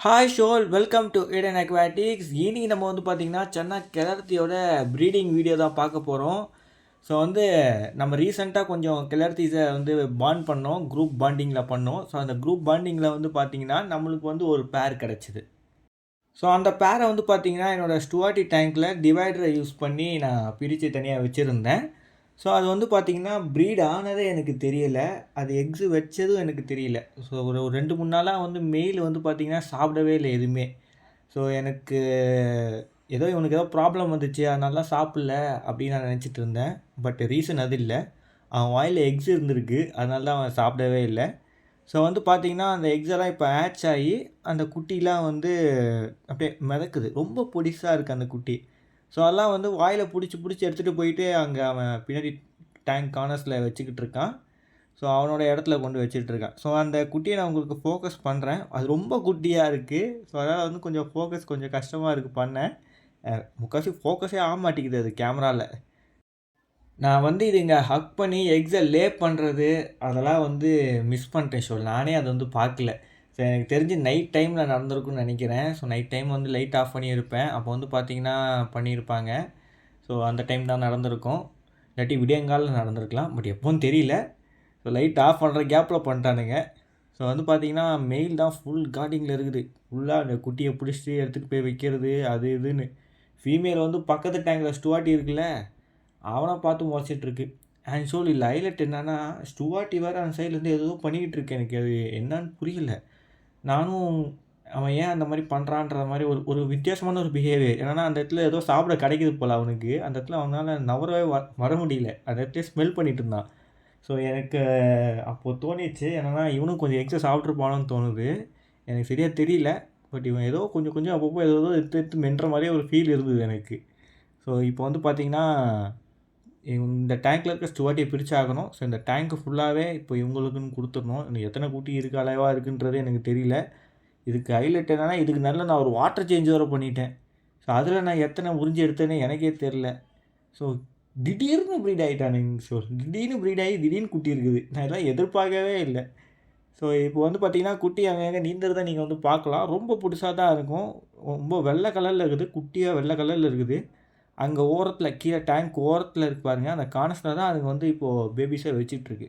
Hi ஷோல் welcome to Eden Aquatics. இன்னைக்கு நம்ம வந்து பார்த்திங்கன்னா சென்னா கிளர்த்தியோட ப்ரீடிங் வீடியோ தான் பார்க்க போகிறோம். ஸோ வந்து நம்ம ரீசெண்டாக கொஞ்சம் கிளர்த்திஸை வந்து பாண்ட் பண்ணோம், குரூப் பாண்டிங்கில் பண்ணோம். ஸோ அந்த குரூப் பாண்டிங்கில் வந்து பார்த்திங்கன்னா நம்மளுக்கு வந்து ஒரு பேர் கிடச்சிது. ஸோ அந்த பேரை வந்து பார்த்திங்கன்னா என்னோடய ஸ்டுவார்ட்டி டேங்க்கில் டிவைடரை யூஸ் பண்ணி நான் பிரித்து தனியாக வச்சுருந்தேன். ஸோ அது வந்து பார்த்திங்கன்னா ப்ரீட் ஆனதே எனக்கு தெரியலை, அது எக்ஸு வச்சதும் எனக்கு தெரியல. ஸோ ஒரு 2-3 நாளாக வந்து மெயில் வந்து பார்த்திங்கன்னா சாப்பிடவே இல்லை எதுவுமே. ஸோ எனக்கு ஏதோ இவனுக்கு ஏதோ ப்ராப்ளம் வந்துச்சு, அதனால தான் சாப்பிடல அப்படின்னு நான் நினச்சிட்டு இருந்தேன். பட் ரீசன் அது இல்லை, அவன் வாயில் எக்ஸ் இருந்திருக்கு, அதனால தான் அவன் சாப்பிடவே இல்லை. ஸோ வந்து பார்த்திங்கன்னா அந்த எக்ஸ் எல்லாம் இப்போ ஹேட்ச் ஆகி அந்த குட்டிலாம் வந்து அப்படியே மிதக்குது, ரொம்ப பொடிசாக இருக்குது அந்த குட்டி. ஸோ அதெல்லாம் வந்து வாயில் பிடிச்சி எடுத்துகிட்டு போயிட்டு அங்கே அவன் பின்னாடி டேங்க் கார்னர்ஸில் வச்சுக்கிட்டு இருக்கான். ஸோ அவனோட இடத்துல கொண்டு வச்சுட்டு இருக்கான். ஸோ அந்த குட்டியை நான் உங்களுக்கு ஃபோக்கஸ் பண்ணுறேன். அது ரொம்ப குட்டியாக இருக்குது. ஸோ அதனால் வந்து கொஞ்சம் ஃபோக்கஸ் கொஞ்சம் கஷ்டமாக இருக்குது பண்ண. முக்கால்வாசி ஃபோக்கஸே ஆக மாட்டேங்குது அது கேமராவில். நான் வந்து இது இங்கே ஹக் பண்ணி எக்ஸை லே பண்ணுறது அதெல்லாம் வந்து மிஸ் பண்ணிட்டேன் ஷோ. நானே அதை வந்து பார்க்கல. ஸோ எனக்கு தெரிஞ்சு நைட் டைமில் நடந்திருக்குன்னு நினைக்கிறேன். ஸோ நைட் டைம் வந்து லைட் ஆஃப் பண்ணியிருப்பேன். அப்போ வந்து பார்த்திங்கன்னா பண்ணியிருப்பாங்க. ஸோ அந்த டைம் தான் நடந்திருக்கும், இல்லாட்டி விடியங்காலில் நடந்திருக்கலாம். பட் எப்போன்னு தெரியல. ஸோ லைட் ஆஃப் பண்ணுற கேப்பில் பண்ணிட்டானுங்க. ஸோ வந்து பார்த்திங்கன்னா மெயில் தான் ஃபுல் கார்டிங்கில் இருக்குது. ஃபுல்லாக அந்த குட்டியை பிடிச்சிட்டு எடுத்துகிட்டு போய் வைக்கிறது அது இதுன்னு. ஃபீமேல் வந்து பக்கத்து டேங்கில் ஸ்டுவார்ட்டி இருக்குல்ல, அவனை பார்த்து முறைச்சிட்ருக்கு. அண்ட் ஸோ இல்லை ஹைலைட் என்னென்னா, ஸ்டுவார்ட்டி வேறு அந்த சைட்லேருந்து ஏதோ பண்ணிக்கிட்டு இருக்கு. எனக்கு அது என்னன்னு புரியல. நானும் அவன் ஏன் அந்த மாதிரி பண்ணுறான்ற மாதிரி ஒரு ஒரு வித்தியாசமான ஒரு பிஹேவியர். என்னென்னா அந்த இடத்துல ஏதோ சாப்பிட கிடைக்குது போல் அவனுக்கு. அந்த இடத்துல அவனால் நவரவே வர முடியல. அந்த இடத்துல ஸ்மெல் பண்ணிகிட்டு இருந்தான். ஸோ எனக்கு அப்போது தோணிச்சு, என்னென்னா இவனும் கொஞ்சம் எக்ஸ்ட்ரா சாப்பிட்ருப்பானோன்னு தோணுது. எனக்கு சரியாக தெரியல. பட் இவன் ஏதோ கொஞ்சம் கொஞ்சம் அப்பப்போ ஏதோ எடுத்து மென்ற மாதிரியே ஒரு ஃபீல் இருந்தது எனக்கு. ஸோ இப்போ வந்து பார்த்திங்கன்னா இந்த டேங்க்கில் இருக்க ஸ்டுவார்ட்டியை பிரிச்சாகணும். ஸோ இந்த டேங்க்கு ஃபுல்லாகவே இப்போ இவங்களுக்குன்னு கொடுத்துடணும். இன்னும் எத்தனை குட்டி இருக்குது அளவாக இருக்குன்றது எனக்கு தெரியல. இதுக்கு ஹைலைட் என்னென்னா, இதுக்கு நல்ல நான் ஒரு வாட்டர் சேஞ்ச் வேறு பண்ணிட்டேன். ஸோ அதில் நான் எத்தனை உறிஞ்சி எடுத்தேன்னு எனக்கே தெரில. ஸோ திடீர்னு ப்ரீட் ஆகிட்டானுங்க. ஸோ திடீர்னு ப்ரீட் ஆகி திடீர்னு குட்டி இருக்குது. நான் இதெல்லாம் எதிர்பார்க்கவே இல்லை. ஸோ இப்போ வந்து பார்த்திங்கன்னா குட்டி அங்கே நீந்துறதை நீங்கள் வந்து பார்க்கலாம். ரொம்ப புதுசாக தான் இருக்கும். ரொம்ப வெள்ளை கலரில் இருக்குது, குட்டியாக வெள்ளை கலரில் இருக்குது. அங்கே ஓரத்தில் கீழே டேங்க் ஓரத்தில் இருக்கு பாருங்கள், அந்த கார்னர்ஸில் தான் அதுங்க வந்து இப்போது பேபிஸை வச்சிட்ருக்கு.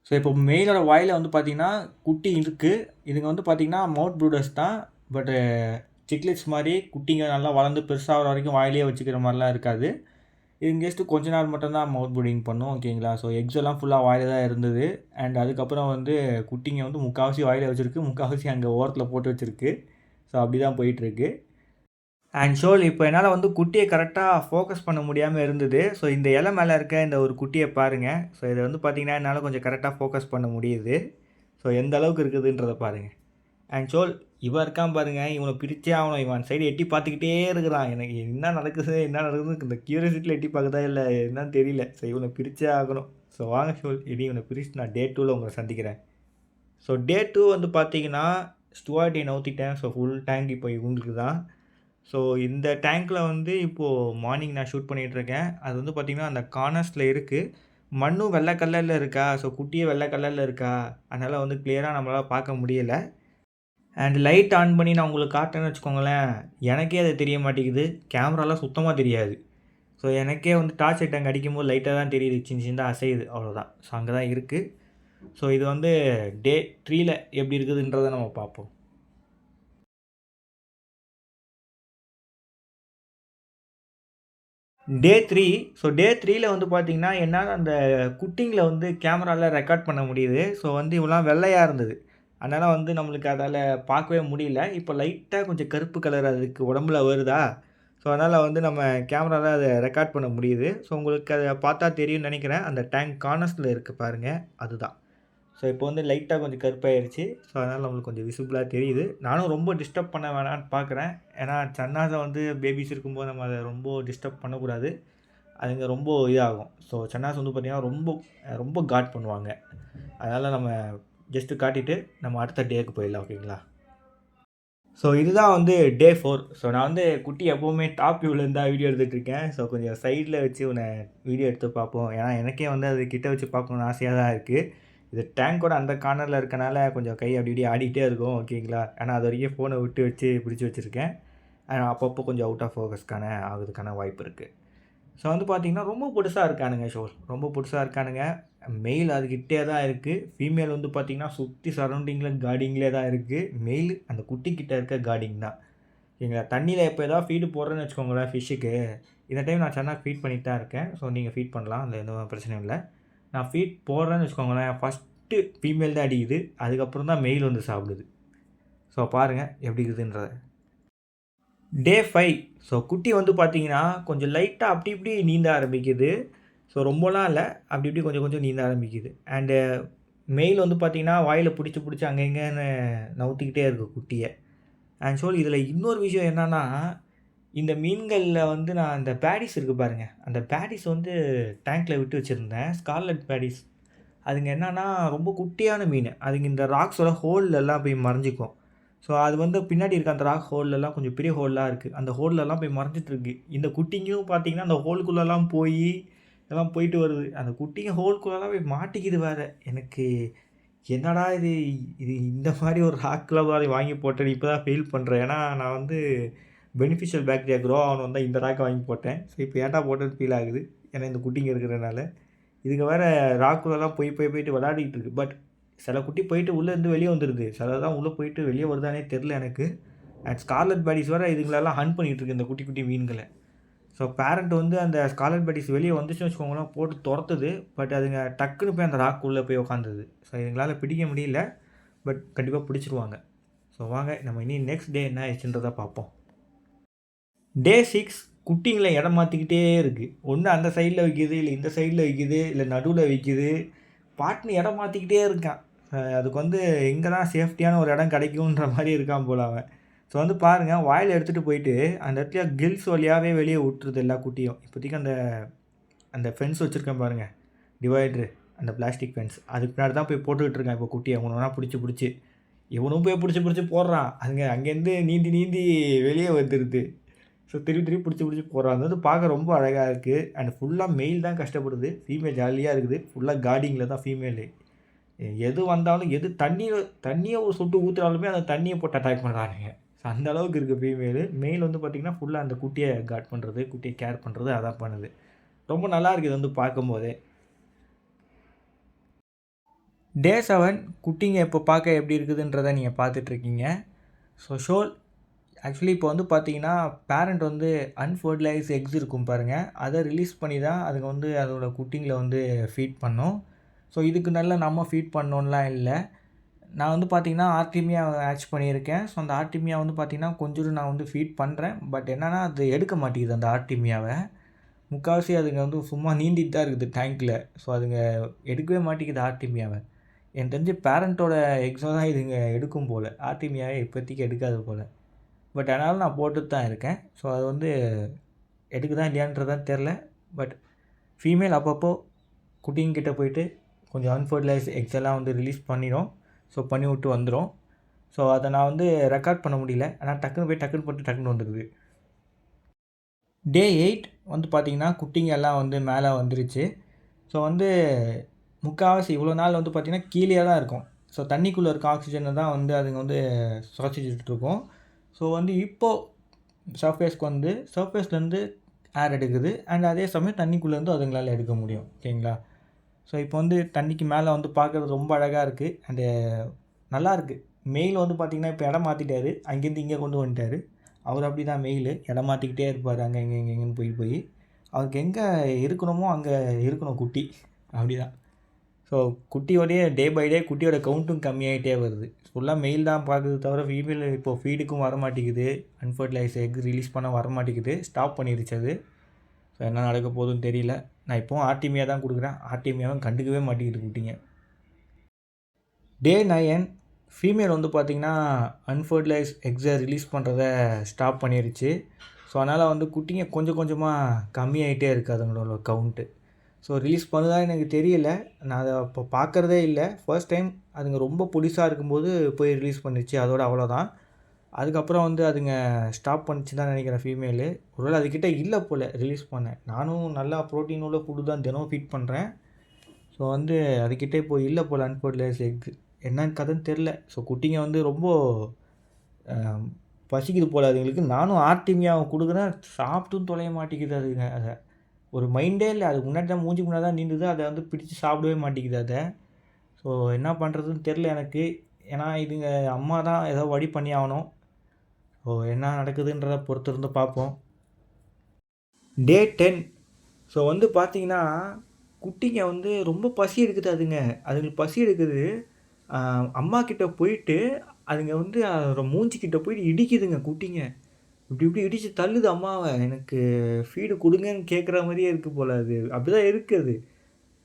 ஸோ இப்போ மெயிலோட வாயில் வந்து பார்த்திங்கன்னா குட்டி இருக்குது. இதுங்க வந்து பார்த்திங்கன்னா மவுத் ப்ரூடர்ஸ் தான். பட்டு சிக்லெட்ஸ் மாதிரி குட்டிங்க நல்லா வளர்ந்து பெருசாகிற வரைக்கும் வாயிலே வச்சுக்கிற மாதிரிலாம் இருக்காது. இது ஜஸ்ட்டு கொஞ்ச நாள் மட்டும்தான் மவுத் ப்ரூடிங் பண்ணும், ஓகேங்களா. ஸோ எக்ஸ் எல்லாம் ஃபுல்லாக வாயில் தான் இருந்தது. அண்ட் அதுக்கப்புறம் வந்து குட்டிங்க வந்து முக்கால்வாசி வாயில் வச்சுருக்கு, முக்கால்வாசி அங்கே ஓரத்தில் போட்டு வச்சுருக்கு. ஸோ அப்படி தான் போயிட்டுருக்கு. அண்ட் ஷோல் இப்போ என்னால் வந்து குட்டியை கரெக்டாக ஃபோக்கஸ் பண்ண முடியாமல் இருந்தது. ஸோ இந்த இலை மேலே இருக்க இந்த ஒரு குட்டியை பாருங்கள். ஸோ இதை வந்து பார்த்திங்கன்னா என்னால் கொஞ்சம் கரெக்டாக ஃபோக்கஸ் பண்ண முடியுது. ஸோ எந்த அளவுக்கு இருக்குதுன்றதை பாருங்கள். அண்ட் ஷோல் இவன் இருக்கான் பாருங்கள், இவனை பிரித்தே ஆகணும். இவன் சைடு எட்டி பார்த்துக்கிட்டே இருக்கிறான். எனக்கு என்ன நடக்குதுன்னு இந்த கியூரியாசிட்டியில் எட்டி பார்க்குதா இல்லை என்னன்னு தெரியல. ஸோ இவனை பிரித்தே ஆகணும். ஸோ வாங்க ஷோல், இனி இவனை பிரித்து நான் டே 2ல் உங்களை சந்திக்கிறேன். ஸோ டே 2 வந்து பார்த்திங்கன்னா ஸ்டுவார்ட்டியை நவுத்திட்டேன். ஸோ ஃபுல் டேங்க் இப்போ இவங்களுக்கு தான். ஸோ இந்த டேங்க்கில் வந்து இப்போது மார்னிங் நான் ஷூட் பண்ணிகிட்ருக்கேன். அது வந்து பார்த்திங்கன்னா அந்த கார்னர்ஸில் இருக்குது. மண்ணும் வெள்ளை கலரில் இருக்கா, ஸோ குட்டியும் வெள்ளை கலரில் இருக்கா, அதனால் வந்து கிளியராக நம்மளால் பார்க்க முடியலை. அண்ட் லைட் ஆன் பண்ணி நான் உங்களுக்கு காட்டுறேன்னு வச்சுக்கோங்களேன், எனக்கே அது தெரிய மாட்டேங்குது. கேமராலாம் சுத்தமாக தெரியாது. ஸோ எனக்கே வந்து டார்ச் லைட் அங்கே அடிக்கும்போது லைட்டாக தான் தெரியுது, சின்ன சின்னதாக அசையுது, அவ்வளோதான். ஸோ அங்கே தான் இருக்குது. ஸோ இது வந்து டே 3ல் எப்படி இருக்குதுன்றதை நம்ம பார்ப்போம். டே 3. ஸோ டே 3ல் வந்து பார்த்திங்கன்னா என்னால் அந்த குட்டிங்களை வந்து கேமராவில் ரெக்கார்ட் பண்ண முடியுது. ஸோ வந்து இவெல்லாம் வெள்ளையாக இருந்தது, அதனால் வந்து நம்மளுக்கு அதால் பார்க்கவே முடியல. இப்போ லைட்டாக கொஞ்சம் கருப்பு கலர் அதுக்கு உடம்புல வருதா, ஸோ அதனால் வந்து நம்ம கேமராவில் அதை ரெக்கார்ட் பண்ண முடியுது. ஸோ உங்களுக்கு அதை பார்த்தா தெரியும்னு நினைக்கிறேன். அந்த டேங்க் கார்னர்ஸில் இருக்குது பாருங்கள், அதுதான். ஸோ இப்போ வந்து லைட்டாக கொஞ்சம் கருப்பாயிருச்சு. ஸோ அதனால் நம்மளுக்கு கொஞ்சம் விசிபிளாக தெரியுது. நானும் ரொம்ப டிஸ்டர்ப் பண்ண வேணான்னு பார்க்குறேன். ஏன்னா சன்னாஸை வந்து பேபிஸ் இருக்கும்போது நம்ம அதை ரொம்ப டிஸ்டர்ப் பண்ணக்கூடாது. அதுங்க ரொம்ப இதாகும். ஸோ சன்னாஸ் வந்து பார்த்திங்கன்னா ரொம்ப ரொம்ப காட் பண்ணுவாங்க. அதனால் நம்ம ஜஸ்ட்டு காட்டிட்டு நம்ம அடுத்த டேக்கு போயிடலாம், ஓகேங்களா. ஸோ இதுதான் வந்து டே 4. ஸோ நான் வந்து குட்டி எப்போவுமே டாப் வியூவில் தான் வீடியோ எடுத்துகிட்ருக்கேன். ஸோ கொஞ்சம் சைடில் வச்சு உன்னை வீடியோ எடுத்து பார்ப்போம். ஏன்னா எனக்கே வந்து அது கிட்ட வச்சு பார்க்கணுன்னு ஆசையாக தான் இருக்குது. இது டேங்கோட அந்த கார்னரில் இருக்கனால கொஞ்சம் கை அப்படி இப்படி ஆடிக்கிட்டே இருக்கும் ஓகேங்களா. ஏன்னா அது வரைக்கும் ஃபோனை விட்டு வச்சு பிடிச்சி வச்சுருக்கேன். அப்பப்போ கொஞ்சம் அவுட் ஆஃப் ஃபோக்கஸ்க்கான ஆகுறதுக்கான வாய்ப்பு இருக்குது. ஸோ வந்து பார்த்திங்கன்னா ரொம்ப புதுசாக இருக்கானுங்க ஷோல், ரொம்ப புதுசாக இருக்கானுங்க. மெயில் அதுக்கிட்டே தான் இருக்குது. ஃபீமேல் வந்து பார்த்திங்கன்னா சுற்றி சரௌண்டிங்கில் கார்டிங்லே தான் இருக்குது. மெயில் அந்த குட்டிக்கிட்ட இருக்க கார்டிங் தான் ஓகேங்களா. தண்ணியில் எப்போ ஏதாவது ஃபீடு போடுறேன்னு வச்சுக்கோங்களேன் ஃபிஷ்ஷுக்கு, இந்த டைம் நான் சென்னாக்கு ஃபீட் பண்ணிட்டு தான் இருக்கேன். ஸோ நீங்கள் ஃபீட் பண்ணலாம், அதில் எந்த பிரச்சனையும் இல்லை. நான் ஃபீட் போடுறேன்னு வச்சுக்கோங்களேன், ஃபஸ்ட்டு ஃபீமேல் தான் அடிக்குது, அதுக்கப்புறம் தான் மெயில் வந்து சாப்பிடுது. ஸோ பாருங்கள் எப்படி இருக்குதுன்றத. டே 5. ஸோ குட்டி வந்து பார்த்தீங்கன்னா கொஞ்சம் லைட்டாக அப்படி இப்படி நீந்த ஆரம்பிக்குது. ஸோ ரொம்பலாம் இல்லை, அப்படி இப்படி கொஞ்சம் கொஞ்சம் நீந்த ஆரம்பிக்குது. அண்டு மெயில் வந்து பார்த்தீங்கன்னா வாயில் பிடிச்சி அங்கே இங்கேன்னு நவுத்திக்கிட்டே இருக்குது குட்டியை. அண்ட் ஸோ இதில் இன்னொரு விஷயம் என்னென்னா, இந்த மீன்களில் வந்து நான் அந்த பேடிஸ் இருக்குது பாருங்கள், அந்த பேடிஸ் வந்து டேங்க்கில் விட்டு வச்சுருந்தேன், ஸ்கார்லட் பேடிஸ். அதுங்க என்னென்னா ரொம்ப குட்டியான மீன், அதுங்க இந்த ராக்ஸோட ஹோல்லெல்லாம் போய் மறைஞ்சிக்கும். ஸோ அது வந்து பின்னாடி இருக்க அந்த ராக் ஹோல்லெல்லாம் கொஞ்சம் பெரிய ஹோல்லாம் இருக்குது, அந்த ஹோல்லெல்லாம் போய் மறைஞ்சிட்ருக்கு. இந்த குட்டிங்களும் பார்த்திங்கன்னா அந்த ஹோலுக்குள்ளெல்லாம் போய் எல்லாம் போயிட்டு வருது. அந்த குட்டிங்க ஹோல்குள்ளெல்லாம் போய் மாட்டிக்குது வேறு. எனக்கு என்னடா இது இது இந்த மாதிரி ஒரு ராக்கில் மாதிரி வாங்கி போட்டேன், இப்போ தான் ஃபீல் பண்ணுறேன். ஏன்னா நான் வந்து பெனிஃபிஷியல் பாக்டீரியா க்ரோ ஆகணும் தான் இந்த ராக்கை வாங்கி போட்டேன். ஸோ இப்போ ஏன்டா போட்டேன்னு ஃபீல் ஆகுது, ஏன்னா இந்த குட்டிங்க இருக்கிறனால. இதுக்கு வேறு ராக்குள்ளெல்லாம் போயிட்டு விளையாடிட்டு இருக்குது. பட் சில குட்டி போயிட்டு உள்ளேருந்து வெளியே வந்துடுது, சில தான் உள்ளே போயிட்டு வெளியே வருதானே தெரில எனக்கு. அண்ட் ஸ்கார்லட் பேடிஸ் வேறு இதுங்களெல்லாம் ஹண்ட் பண்ணிகிட்ருக்கு இந்த குட்டி குட்டி மீன்களை. ஸோ பேரண்ட் வந்து அந்த ஸ்கார்லட் பேடிஸ் வெளியே வந்துச்சுன்னு வச்சுக்கோங்களேன், போட்டு துரத்துது. பட் அதுங்க டக்குன்னு போய் அந்த ராக் உள்ளே போய் உக்காந்துது. ஸோ இதுங்களால் பிடிக்க முடியல, பட் கண்டிப்பாக பிடிச்சிருவாங்க. ஸோ வாங்க நம்ம இனி நெக்ஸ்ட் டே என்ன ஆயிடுச்சுன்றதை பார்ப்போம். டே 6 குட்டிங்களை இடம் மாற்றிக்கிட்டே இருக்குது. ஒன்று அந்த சைடில் வைக்கிது, இல்லை இந்த சைடில் வைக்கிது, இல்லை நடுவில் வைக்கிது. பாட்டுன்னு இடம் மாற்றிக்கிட்டே இருக்கான். அதுக்கு வந்து எங்கே தான் சேஃப்டியான ஒரு இடம் கிடைக்குன்ற மாதிரி இருக்கான் போல் அவன். ஸோ வந்து பாருங்கள், வாயில் எடுத்துகிட்டு போயிட்டு அந்த இடத்துல கில்ஸ் வழியாகவே வெளியே விட்டுருது எல்லா குட்டியும். இப்போதைக்கு அந்த ஃபென்ஸ் வச்சுருக்கேன் பாருங்கள், டிவைட்ரு, அந்த பிளாஸ்டிக் ஃபென்ஸ், அதுக்கு பின்னாடி தான் போய் போட்டுக்கிட்டு இருக்கேன் இப்போ குட்டியை. ஒன்று பிடிச்சி இவனும் போய் பிடிச்சி போடுறான். அதுங்க அங்கேருந்து நீந்தி வெளியே வந்துடுது. ஸோ திருப்பி பிடிச்சி போடுறான். அது வந்து பார்க்க ரொம்ப அழகாக இருக்குது. அண்ட் ஃபுல்லாக மெயில் தான் கஷ்டப்படுது, ஃபீமேல் ஜாலியாக இருக்குது. ஃபுல்லாக கார்டிங்கில் தான் ஃபீமேலு. எது வந்தாலும் எது தண்ணியை ஒரு சொட்டு ஊற்றுறாலுமே அந்த தண்ணியை போட்டு அட்டாக் பண்ணுறானுங்க. ஸோ அந்த அளவுக்கு இருக்குது ஃபீமேலு. மெயில் வந்து பார்த்திங்கன்னா ஃபுல்லாக அந்த குட்டியை கார்ட் பண்ணுறது, குட்டியை கேர் பண்ணுறது, அதான் பண்ணுது. ரொம்ப நல்லாயிருக்கு இது வந்து பார்க்கும்போதே. டே 7 குட்டிங்க இப்போ பார்க்க எப்படி இருக்குதுன்றதை நீங்கள் பார்த்துட்ருக்கீங்க. ஸோ ஆக்சுவலி இப்போ வந்து பார்த்தீங்கன்னா பேரண்ட் வந்து அன்ஃபர்டிலைஸ் எக்ஸ் இருக்கும் பாருங்கள், அதை ரிலீஸ் பண்ணி தான் அதுங்க வந்து அதோட குட்டிங்களை வந்து ஃபீட் பண்ணும். ஸோ இதுக்கு நல்லா நம்ம ஃபீட் பண்ணோன்னெலாம் இல்லை. நான் வந்து பார்த்திங்கன்னா ஆர்டிமியா ஆட்ச் பண்ணியிருக்கேன். ஸோ அந்த ஆர்டிமியா வந்து பார்த்திங்கன்னா கொஞ்சம் நான் வந்து ஃபீட் பண்ணுறேன். பட் என்னென்னா அது எடுக்க மாட்டேங்குது அந்த ஆர்டிமியாவை. முக்கால்வாசி அதுங்க வந்து சும்மா நீந்திட்டு தான் இருக்குது டேங்க்கில். ஸோ அதுங்க எடுக்கவே மாட்டேங்குது ஆர்டிமியாவை. எனக்கு தெரிஞ்சு பேரண்ட்டோட எக்ஸோ தான் இதுங்க எடுக்கும் போல், ஆர்டிமியாவை இப்போதைக்கு எடுக்காது போல். பட் ஆனாலும் நான் போட்டு தான் இருக்கேன். ஸோ அது வந்து எடுக்குதா இல்லையான்றதான் தெரில. பட் ஃபீமேல் அப்பப்போ குட்டிங்கிட்ட போயிட்டு கொஞ்சம் அன்ஃபர்டிலைஸ் எக்ஸ் எல்லாம் வந்து ரிலீஸ் பண்ணிடும். ஸோ பண்ணி விட்டு வந்துடும். ஸோ அதை நான் வந்து ரெக்கார்ட் பண்ண முடியல, ஆனால் டக்குன்னு போட்டு டக்குன்னு வந்துடுது. டே 8 வந்து பார்த்திங்கன்னா குட்டிங்க எல்லாம் வந்து மேலே வந்துருச்சு. ஸோ வந்து முக்கால்வாசி இவ்வளோ நாள் வந்து பார்த்திங்கன்னா கீழே தான் இருக்கும். ஸோ தண்ணிக்குள்ளே இருக்க ஆக்சிஜனை தான் வந்து அதுங்க வந்து சுவாசிச்சுட்ருக்கோம். ஸோ வந்து இப்போது சர்ஃபேஸ்லேருந்து ஏர் எடுக்குது. அண்ட் அதே சமயம் தண்ணிக்குள்ளேருந்து அதுங்களால் எடுக்க முடியும். ஓகேங்களா. ஸோ இப்போ வந்து தண்ணிக்கு மேலே வந்து பார்க்குறது ரொம்ப அழகாக இருக்குது. அண்டு நல்லாயிருக்கு. மெயில் வந்து பார்த்திங்கன்னா இப்போ இடம் மாற்றிட்டாரு, அங்கேருந்து இங்கே கொண்டு வந்துட்டார். அவர் அப்படி தான் மெயில் இடம் மாற்றிக்கிட்டே இருப்பார், அங்கே எங்கேன்னு போய் அவருக்கு எங்கே இருக்கணுமோ அங்கே இருக்கணும் குட்டி, அப்படி தான். ஸோ குட்டியோடைய டே பை டே குட்டியோட கவுண்ட்டும் கம்மியாகிட்டே வருது. ஃபுல்லாக மெயில் தான் பார்க்குறது தவிர ஃபீமேல் இப்போது ஃபீடுக்கும் வர மாட்டேங்குது, அன்ஃபர்டிலைஸ் எக் ரிலீஸ் பண்ண வர மாட்டேங்குது, ஸ்டாப் பண்ணிருச்சு அது. ஸோ என்ன நடக்க போகுதுன்னு தெரியல. நான் இப்போவும் ஆர்டிமியா தான் கொடுக்குறேன், ஆர்டிமியாவும் கண்டுக்கவே மாட்டேங்குது குட்டிங்க. டே 9 ஃபீமேல் வந்து பார்த்திங்கன்னா அன்ஃபர்டிலைஸ் எக்ஸை ரிலீஸ் பண்ணுறத ஸ்டாப் பண்ணிருச்சு. ஸோ அதனால் வந்து குட்டிங்க கொஞ்சம் கொஞ்சமாக கம்மியாகிட்டே இருக்குது அதுங்களோட கவுண்ட்டு. ஸோ ரிலீஸ் பண்ணுதா எனக்கு தெரியல, நான் அதை அப்போ பார்க்குறதே இல்லை. ஃபர்ஸ்ட் டைம் அதுங்க ரொம்ப புதுசாக இருக்கும்போது போய் ரிலீஸ் பண்ணிச்சு, அதோட அவ்வளோதான். அதுக்கப்புறம் வந்து அதுங்க ஸ்டாப் பண்ணிச்சு தான் நினைக்கிறேன் ஃபீமேலு. ஒருவேளை அதுக்கிட்ட இல்லை போல் ரிலீஸ் பண்ணேன். நானும் நல்லா ப்ரோட்டீன் உள்ள ஃபுட்டு தான் தினம் ஃபீட் பண்ணுறேன். ஸோ ஸோ வந்து அதுக்கிட்டே இப்போ இல்லை போல் அன்ஃபர்டிலைஸ் எக். என்னன்னு கதைன்னு தெரில. ஸோ குட்டிங்க வந்து ரொம்ப பசிக்குது போல் அதுங்களுக்கு. நானும் ஆர்டிமியாவை கொடுக்குறேன், சாப்பிட்டும் தொலைய மாட்டேங்குது அதுங்க. அதை ஒரு மைண்டே இல்லை. அதுக்கு முன்னாடி தான் மூஞ்சி முன்னாடி தான் நீந்துது, அதை வந்து பிடிச்சி சாப்பிடவே மாட்டேங்குது அதை. ஸோ என்ன பண்ணுறதுன்னு தெரில எனக்கு. ஏன்னா இதுங்க அம்மா தான் ஏதோ வழி பண்ணி ஆகணும். ஸோ என்ன நடக்குதுன்றதை பொறுத்து இருந்து பார்ப்போம். டே 10. ஸோ வந்து பார்த்தீங்கன்னா குட்டிங்க வந்து ரொம்ப பசி எடுக்குது அதுங்க. அதுங்களுக்கு பசி எடுக்குது. அம்மா கிட்ட போயிட்டு அதுங்க வந்து அதோட மூஞ்சிக்கிட்ட போயிட்டு இடிக்குதுங்க குட்டிங்க. இப்படி இப்படி இடித்து தள்ளுது அம்மாவை. எனக்கு ஃபீடு கொடுங்கன்னு கேட்குற மாதிரியே இருக்குது போல் அது. அப்படி தான் இருக்குது.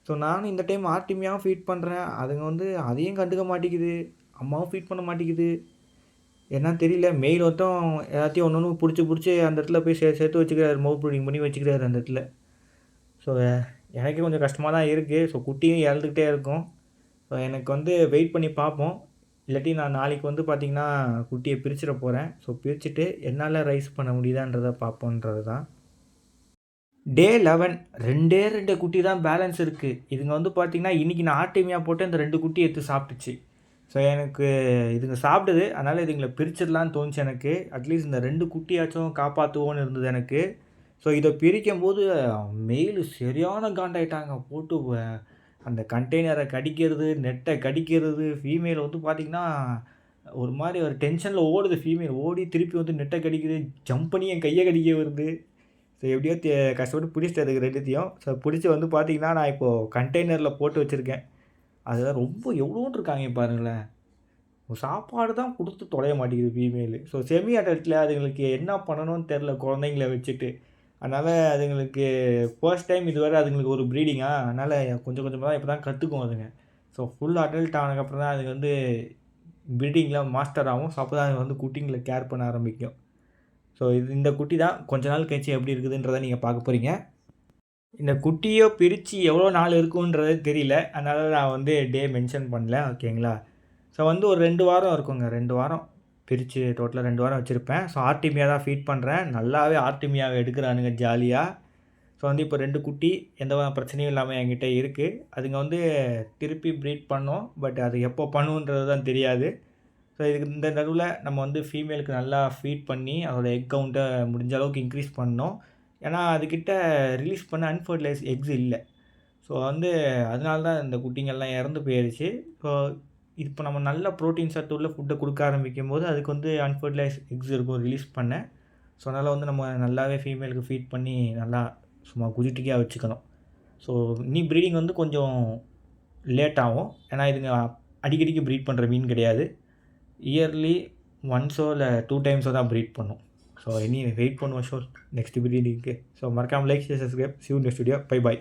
ஸோ நானும் இந்த டைம் ஆர்டிமியாவும் ஃபீட் பண்ணுறேன். அதுங்க வந்து அதையும் கண்டுக்க மாட்டேங்குது. அம்மாவும் ஃபீட் பண்ண மாட்டேங்குது. என்னன்னு தெரியல. மெயில் மட்டும் எல்லாத்தையும் ஒன்று ஒன்று பிடிச்சி அந்த இடத்துல போய் சேர்த்து வச்சுக்கிறாரு. மவுத் ப்ரீடிங் பண்ணி வச்சுக்கிறாரு அந்த இடத்துல. ஸோ எனக்கே கொஞ்சம் கஷ்டமாக தான் இருக்குது. ஸோ குட்டியும் இறந்துக்கிட்டே இருக்கும். ஸோ எனக்கு வந்து வெயிட் பண்ணி பார்ப்போம். இல்லாட்டி நான் நாளைக்கு வந்து பார்த்திங்கன்னா குட்டியை பிரிச்சிட போகிறேன். ஸோ பிரிச்சுட்டு என்னால் ரைஸ் பண்ண முடியுதான்றதை பார்ப்போன்றது தான். டே 11. 2 குட்டி தான் பேலன்ஸ் இருக்குது. இதுங்க வந்து பார்த்திங்கன்னா இன்றைக்கி நான் ஆர்டிமியா போட்டு அந்த 2 குட்டி எடுத்து சாப்பிட்டுச்சு. ஸோ எனக்கு இதுங்க சாப்பிடுது. அதனால் இதுங்களை பிரிச்சிடலான்னு தோணுச்சு எனக்கு. அட்லீஸ்ட் இந்த 2 குட்டியாச்சும் காப்பாற்றுவோன்னு இருந்தது எனக்கு. ஸோ இதை பிரிக்கும்போது மெயில் சரியான காண்டாயிட்டாங்க. போட்டு அந்த கண்டெய்னரை கடிக்கிறது, நெட்டை கடிக்கிறது. ஃபீமேல் வந்து பார்த்திங்கன்னா ஒரு மாதிரி ஒரு டென்ஷனில் ஓடுது. ஃபீமேல் ஓடி திருப்பி வந்து நெட்டை கடிக்குது, ஜம்ப் பண்ணி என் கையை கடிக்க வருது. ஸோ எப்படியோ கஷ்டப்பட்டு பிடிச்சிட்டு அதுக்கு 2த்தையும். ஸோ பிடிச்சி வந்து பார்த்திங்கன்னா நான் இப்போது கண்டெய்னரில் போட்டு வச்சுருக்கேன். அதெல்லாம் ரொம்ப எவ்வளோன்னு இருக்காங்க பாருங்களேன். சாப்பாடு தான் கொடுத்து தொலைய மாட்டேங்குது ஃபீமேலு. ஸோ செமி அடல்ட்டில் அதுங்களுக்கு என்ன பண்ணணும்னு தெரில குழந்தைங்கள வச்சுட்டு. அதனால் அதுங்களுக்கு ஃபர்ஸ்ட் டைம் இதுவரை அதுங்களுக்கு ஒரு ப்ரீடிங்கா. அதனால் கொஞ்சம் கொஞ்சமாக தான் இப்போ தான் கற்றுக்கும் அதுங்க. ஸோ ஃபுல் அடல்ட் ஆனதுக்கப்புறம் தான் அதுங்க வந்து ப்ரீடிங்கில் மாஸ்டர் ஆகும். ஸோ அப்போ தான் அது வந்து குட்டிங்களை கேர் பண்ண ஆரம்பிக்கும். ஸோ இந்த குட்டி தான் கொஞ்ச நாள் கழிச்சு எப்படி இருக்குதுன்றதை நீங்கள் பார்க்க போகிறீங்க. இந்த குட்டியோ பிரித்து எவ்வளோ நாள் இருக்குன்றது தெரியல. அதனால் நான் வந்து டே மென்ஷன் பண்ணல. ஓகேங்களா. ஸோ வந்து ஒரு 2 வாரம் இருக்குங்க. 2 வாரம் பிரித்து டோட்டலாக 2 வாரம் வச்சுருப்பேன். ஸோ ஆர்டிமியா தான் ஃபீட் பண்ணுறேன். நல்லாவே ஆர்டிமியாவை எடுக்கிறானுங்க ஜாலியாக. ஸோ வந்து இப்போ 2 குட்டி எந்த பிரச்சனையும் இல்லாமல் என்கிட்ட இருக்குது. அதுங்க வந்து திருப்பி ப்ரீட் பண்ணோம். பட் அது எப்போ பண்ணுன்றது தான் தெரியாது. ஸோ இதுக்கு இந்த நடுவில் நம்ம வந்து ஃபீமேலுக்கு நல்லா ஃபீட் பண்ணி அதோடய எக் கவுண்ட்டை முடிஞ்ச அளவுக்கு இன்க்ரீஸ் பண்ணோம். ஏன்னா அதுக்கிட்ட ரிலீஸ் பண்ண அன்ஃபர்டிலைஸ் எக்ஸ் இல்லை. ஸோ வந்து அதனால தான் இந்த குட்டிங்கள்லாம் இறந்து போயிடுச்சு. ஸோ இப்போ நம்ம நல்ல ப்ரோட்டீன் சத்து உள்ள ஃபுட்டை கொடுக்க ஆரம்பிக்கும் போது அதுக்கு வந்து அன்ஃபர்டிலைஸ் எக்ஸ் இருக்கும் ரிலீஸ் பண்ண. ஸோ அதனால் வந்து நம்ம நல்லாவே ஃபீமேலுக்கு ஃபீட் பண்ணி நல்லா சும்மா குஜிட்டிக்காக வச்சுக்கணும். ஸோ இனி ப்ரீடிங் வந்து கொஞ்சம் லேட் ஆகும். ஏன்னா இதுங்க அடிக்கடிக்கு ப்ரீட் பண்ணுற மீன் கிடையாது. இயர்லி ஒன்ஸோ இல்லை 2 டைம்ஸோ தான் ப்ரீட் பண்ணும். ஸோ இனி வெயிட் பண்ணுவோம் ஷோர் நெக்ஸ்ட் ப்ரீடிங்க்கு. ஸோ மறக்காமல் like, share, subscribe. See you next video. Bye bye.